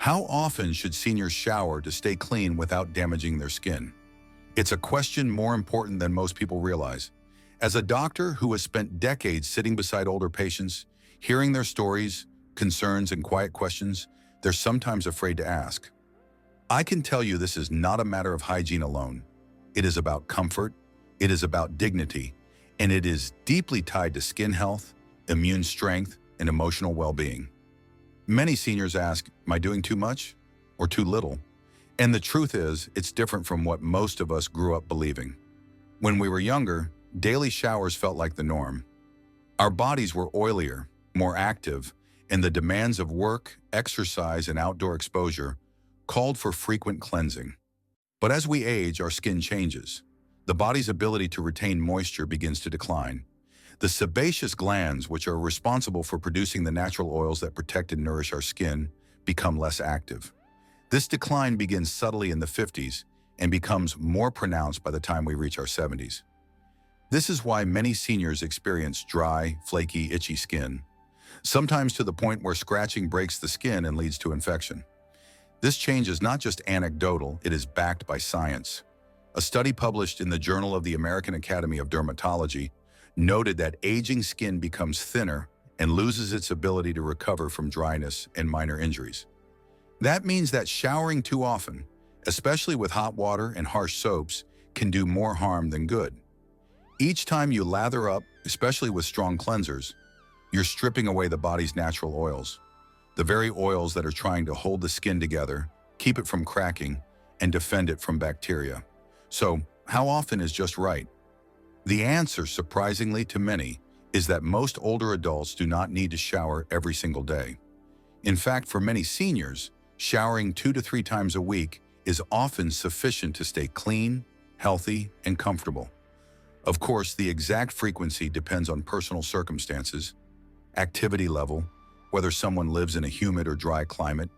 How often should seniors shower to stay clean without damaging their skin? It's a question more important than most people realize. As a doctor who has spent decades sitting beside older patients, hearing their stories, concerns, and quiet questions they're sometimes afraid to ask, I can tell you this is not a matter of hygiene alone. It is about comfort, it is about dignity, and it is deeply tied to skin health, immune strength, and emotional well-being. Many seniors ask, am I doing too much or too little? And the truth is, it's different from what most of us grew up believing. When we were younger, daily showers felt like the norm. Our bodies were oilier, more active, and the demands of work, exercise, and outdoor exposure called for frequent cleansing. But as we age, our skin changes. The body's ability to retain moisture begins to decline. The sebaceous glands, which are responsible for producing the natural oils that protect and nourish our skin, become less active. This decline begins subtly in the 50s and becomes more pronounced by the time we reach our 70s. This is why many seniors experience dry, flaky, itchy skin, sometimes to the point where scratching breaks the skin and leads to infection. This change is not just anecdotal, it is backed by science. A study published in the Journal of the American Academy of Dermatology noted that aging skin becomes thinner and loses its ability to recover from dryness and minor injuries. That means that showering too often, especially with hot water and harsh soaps, can do more harm than good. Each time you lather up, especially with strong cleansers, you're stripping away the body's natural oils, the very oils that are trying to hold the skin together, keep it from cracking, and defend it from bacteria. So, how often is just right? The answer, surprisingly to many, is that most older adults do not need to shower every single day. In fact, for many seniors, showering 2 to 3 times a week is often sufficient to stay clean, healthy, and comfortable. Of course, the exact frequency depends on personal circumstances, activity level, whether someone lives in a humid or dry climate,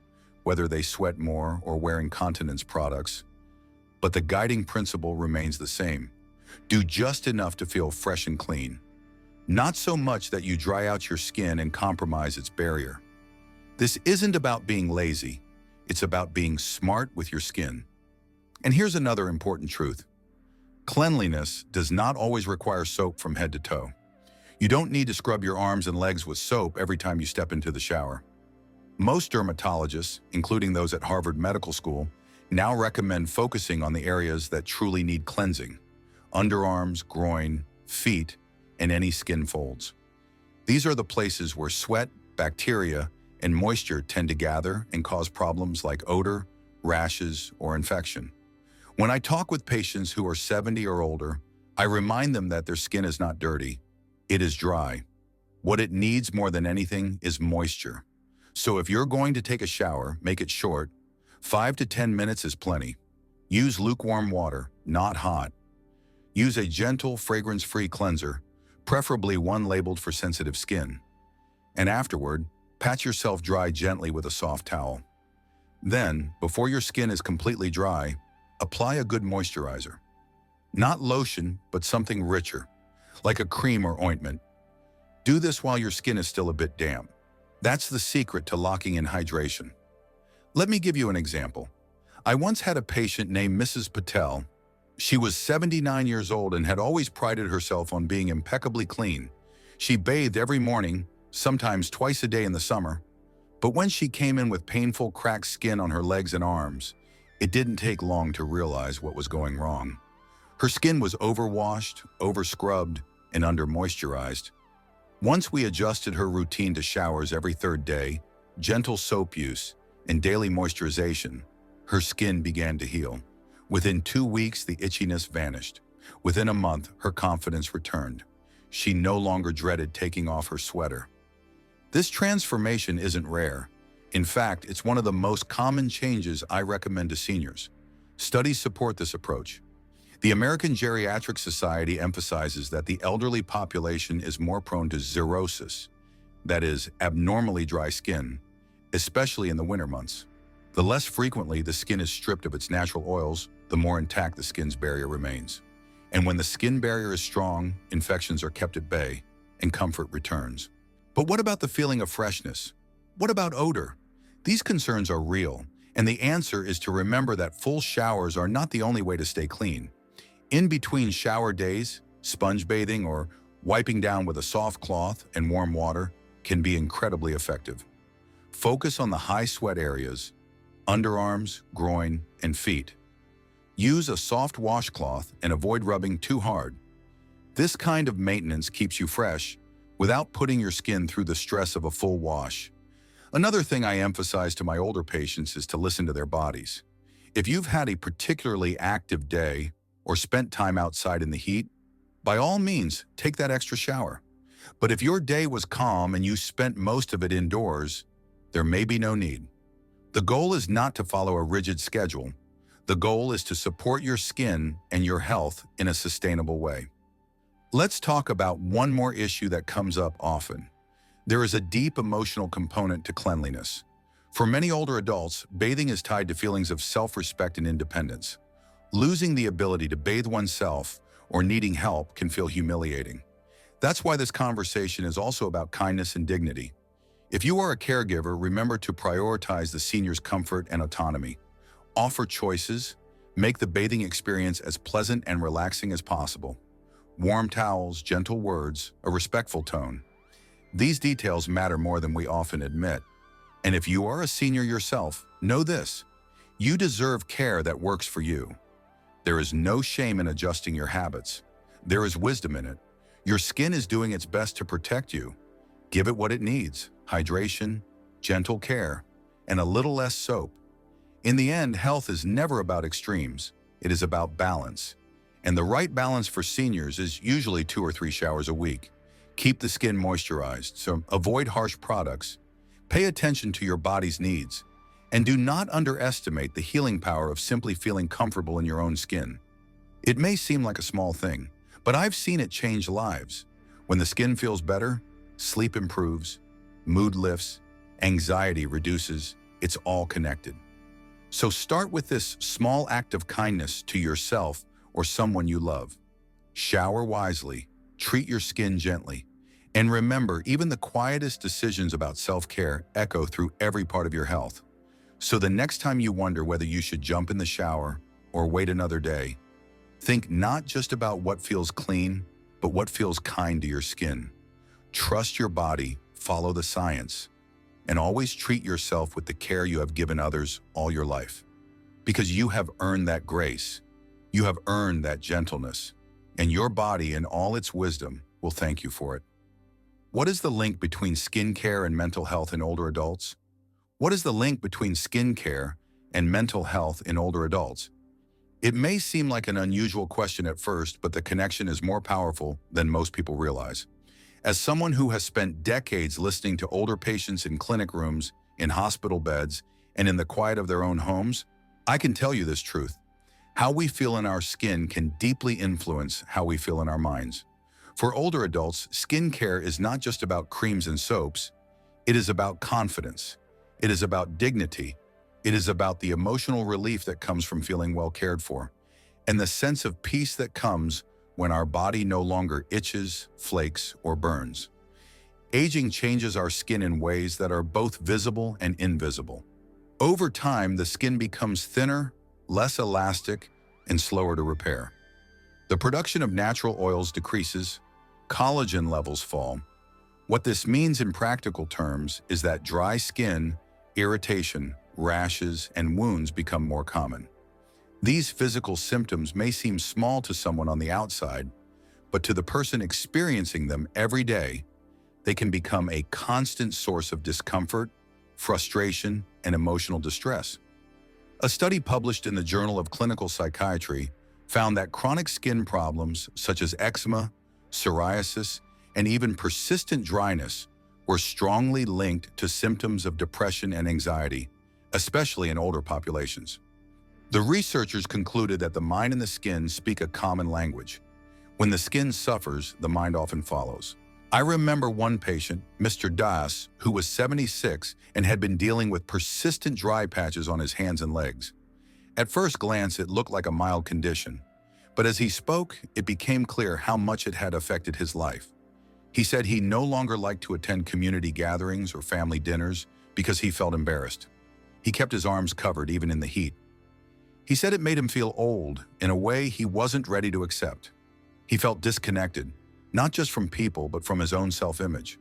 whether they sweat more or wear incontinence products. But the guiding principle remains the same. Do just enough to feel fresh and clean. Not so much that you dry out your skin and compromise its barrier. This isn't about being lazy. It's about being smart with your skin. And here's another important truth. Cleanliness does not always require soap from head to toe. You don't need to scrub your arms and legs with soap every time you step into the shower. Most dermatologists, including those at Harvard Medical School, now recommend focusing on the areas that truly need cleansing: underarms, groin, feet, and any skin folds. These are the places where sweat, bacteria, and moisture tend to gather and cause problems like odor, rashes, or infection. When I talk with patients who are 70 or older, I remind them that their skin is not dirty. It is dry. What it needs more than anything is moisture. So if you're going to take a shower, make it short. 5 to 10 minutes is plenty. Use lukewarm water, not hot. Use a gentle, fragrance-free cleanser, preferably one labeled for sensitive skin. And afterward, pat yourself dry gently with a soft towel. Then, before your skin is completely dry, apply a good moisturizer. Not lotion, but something richer, like a cream or ointment. Do this while your skin is still a bit damp. That's the secret to locking in hydration. Let me give you an example. I once had a patient named Mrs. Patel. She was 79 years old and had always prided herself on being impeccably clean. She bathed every morning, sometimes twice a day in the summer. But when she came in with painful cracked skin on her legs and arms, it didn't take long to realize what was going wrong. Her skin was overwashed, overscrubbed, and under-moisturized. Once we adjusted her routine to showers every 3rd day, gentle soap use, and daily moisturization, her skin began to heal. Within 2 weeks, the itchiness vanished. Within a month, her confidence returned. She no longer dreaded taking off her sweater. This transformation isn't rare. In fact, it's one of the most common changes I recommend to seniors. Studies support this approach. The American Geriatric Society emphasizes that the elderly population is more prone to xerosis, that is, abnormally dry skin, especially in the winter months. The less frequently the skin is stripped of its natural oils, the more intact the skin's barrier remains. And when the skin barrier is strong, infections are kept at bay, and comfort returns. But what about the feeling of freshness? What about odor? These concerns are real, and the answer is to remember that full showers are not the only way to stay clean. In between shower days, sponge bathing or wiping down with a soft cloth and warm water can be incredibly effective. Focus on the high sweat areas, underarms, groin, and feet. Use a soft washcloth and avoid rubbing too hard. This kind of maintenance keeps you fresh without putting your skin through the stress of a full wash. Another thing I emphasize to my older patients is to listen to their bodies. If you've had a particularly active day or spent time outside in the heat, by all means, take that extra shower. But if your day was calm and you spent most of it indoors, there may be no need. The goal is not to follow a rigid schedule. The goal is to support your skin and your health in a sustainable way. Let's talk about one more issue that comes up often. There is a deep emotional component to cleanliness. For many older adults, bathing is tied to feelings of self-respect and independence. Losing the ability to bathe oneself or needing help can feel humiliating. That's why this conversation is also about kindness and dignity. If you are a caregiver, remember to prioritize the senior's comfort and autonomy. Offer choices, make the bathing experience as pleasant and relaxing as possible. Warm towels, gentle words, a respectful tone. These details matter more than we often admit. And if you are a senior yourself, know this: you deserve care that works for you. There is no shame in adjusting your habits. There is wisdom in it. Your skin is doing its best to protect you. Give it what it needs: hydration, gentle care, and a little less soap. In the end, health is never about extremes. It is about balance. And the right balance for seniors is usually 2 or 3 showers a week. Keep the skin moisturized, so avoid harsh products. Pay attention to your body's needs. And do not underestimate the healing power of simply feeling comfortable in your own skin. It may seem like a small thing, but I've seen it change lives. When the skin feels better, sleep improves, mood lifts, anxiety reduces. It's all connected. So start with this small act of kindness to yourself or someone you love. Shower wisely, treat your skin gently, and remember, even the quietest decisions about self-care echo through every part of your health. So the next time you wonder whether you should jump in the shower or wait another day, think not just about what feels clean, but what feels kind to your skin. Trust your body, follow the science, and always treat yourself with the care you have given others all your life. Because you have earned that grace, you have earned that gentleness, and your body in all its wisdom will thank you for it. What is the link between skin care and mental health in older adults? What is the link between skin care and mental health in older adults? It may seem like an unusual question at first, but the connection is more powerful than most people realize. As someone who has spent decades listening to older patients in clinic rooms, in hospital beds, and in the quiet of their own homes, I can tell you this truth. How we feel in our skin can deeply influence how we feel in our minds. For older adults, skincare is not just about creams and soaps. It is about confidence. It is about dignity. It is about the emotional relief that comes from feeling well cared for, and the sense of peace that comes when our body no longer itches, flakes, or burns. Aging changes our skin in ways that are both visible and invisible. Over time, the skin becomes thinner, less elastic, and slower to repair. The production of natural oils decreases, collagen levels fall. What this means in practical terms is that dry skin, irritation, rashes, and wounds become more common. These physical symptoms may seem small to someone on the outside, but to the person experiencing them every day, they can become a constant source of discomfort, frustration, and emotional distress. A study published in the Journal of Clinical Psychiatry found that chronic skin problems such as eczema, psoriasis, and even persistent dryness were strongly linked to symptoms of depression and anxiety, especially in older populations. The researchers concluded that the mind and the skin speak a common language. When the skin suffers, the mind often follows. I remember one patient, Mr. Das, who was 76 and had been dealing with persistent dry patches on his hands and legs. At first glance, it looked like a mild condition, but as he spoke, it became clear how much it had affected his life. He said he no longer liked to attend community gatherings or family dinners because he felt embarrassed. He kept his arms covered even in the heat. He said it made him feel old in a way he wasn't ready to accept. He felt disconnected, not just from people, but from his own self-image.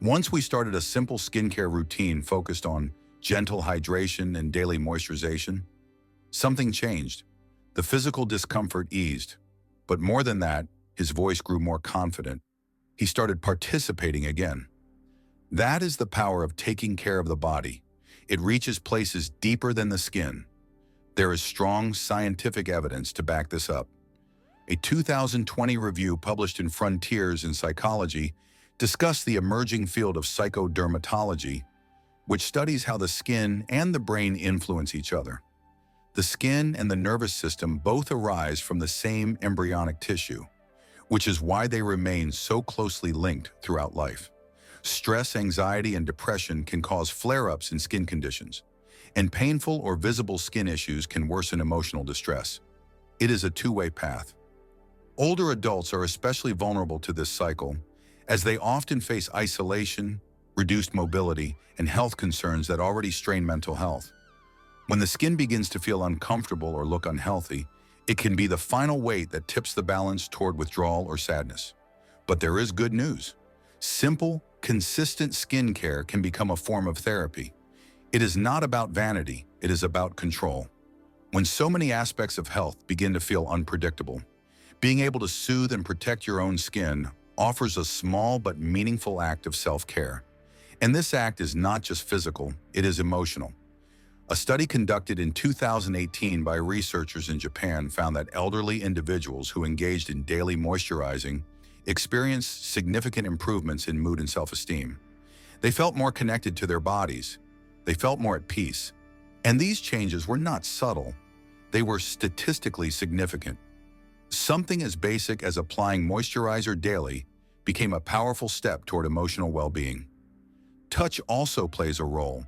Once we started a simple skincare routine focused on gentle hydration and daily moisturization, something changed. The physical discomfort eased, but more than that, his voice grew more confident. He started participating again. That is the power of taking care of the body. It reaches places deeper than the skin. There is strong scientific evidence to back this up. A 2020 review published in Frontiers in Psychology discussed the emerging field of psychodermatology, which studies how the skin and the brain influence each other. The skin and the nervous system both arise from the same embryonic tissue, which is why they remain so closely linked throughout life. Stress, anxiety, and depression can cause flare-ups in skin conditions, and painful or visible skin issues can worsen emotional distress. It is a two-way path. Older adults are especially vulnerable to this cycle, as they often face isolation, reduced mobility, and health concerns that already strain mental health. When the skin begins to feel uncomfortable or look unhealthy, it can be the final weight that tips the balance toward withdrawal or sadness. But there is good news. Simple, consistent skincare can become a form of therapy. It is not about vanity, it is about control. When so many aspects of health begin to feel unpredictable, being able to soothe and protect your own skin offers a small but meaningful act of self-care. And this act is not just physical, it is emotional. A study conducted in 2018 by researchers in Japan found that elderly individuals who engaged in daily moisturizing experienced significant improvements in mood and self-esteem. They felt more connected to their bodies. They felt more at peace. And these changes were not subtle. They were statistically significant. Something as basic as applying moisturizer daily became a powerful step toward emotional well-being. Touch also plays a role.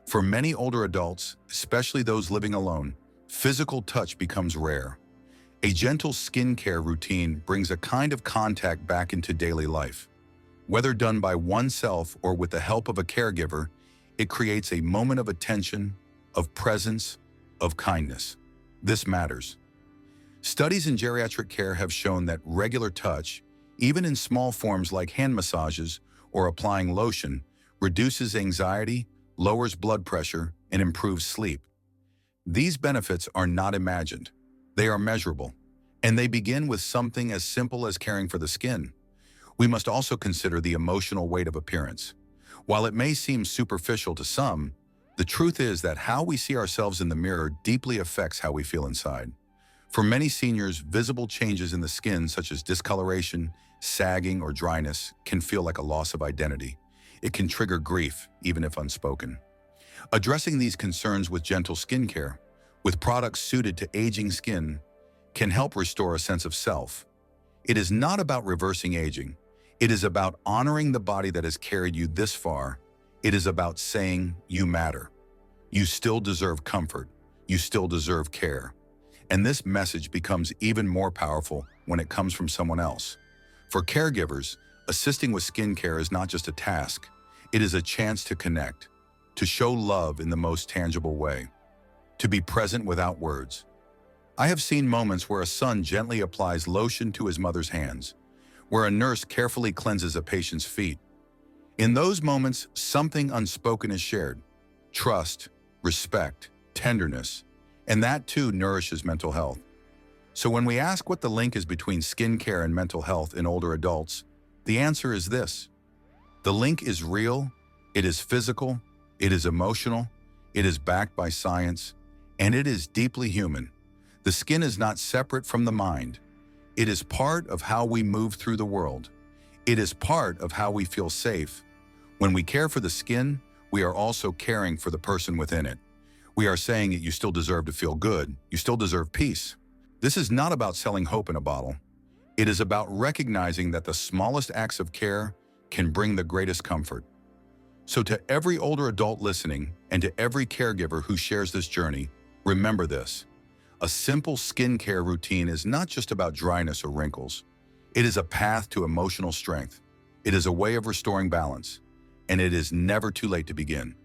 For many older adults, especially those living alone, physical touch becomes rare. A gentle skincare routine brings a kind of contact back into daily life. Whether done by oneself or with the help of a caregiver, it creates a moment of attention, of presence, of kindness. This matters. Studies in geriatric care have shown that regular touch, even in small forms like hand massages or applying lotion, reduces anxiety, lowers blood pressure, and improves sleep. These benefits are not imagined. They are measurable, and they begin with something as simple as caring for the skin. We must also consider the emotional weight of appearance. While it may seem superficial to some, the truth is that how we see ourselves in the mirror deeply affects how we feel inside. For many seniors, visible changes in the skin, such as discoloration, sagging, or dryness, can feel like a loss of identity. It can trigger grief, even if unspoken. Addressing these concerns with gentle skincare, with products suited to aging skin, can help restore a sense of self. It is not about reversing aging. It is about honoring the body that has carried you this far. It is about saying, you matter. You still deserve comfort. You still deserve care. And this message becomes even more powerful when it comes from someone else. For caregivers, assisting with skincare is not just a task. It is a chance to connect, to show love in the most tangible way, to be present without words. I have seen moments where a son gently applies lotion to his mother's hands, where a nurse carefully cleanses a patient's feet. In those moments, something unspoken is shared: trust, respect, tenderness, and that too nourishes mental health. So when we ask what the link is between skincare and mental health in older adults, the answer is this. The link is real, it is physical, it is emotional, it is backed by science, and it is deeply human. The skin is not separate from the mind. It is part of how we move through the world. It is part of how we feel safe. When we care for the skin, we are also caring for the person within it. We are saying that you still deserve to feel good, you still deserve peace. This is not about selling hope in a bottle. It is about recognizing that the smallest acts of care can bring the greatest comfort. So to every older adult listening and to every caregiver who shares this journey, remember this. A simple skincare routine is not just about dryness or wrinkles. It is a path to emotional strength. It is a way of restoring balance. And it is never too late to begin.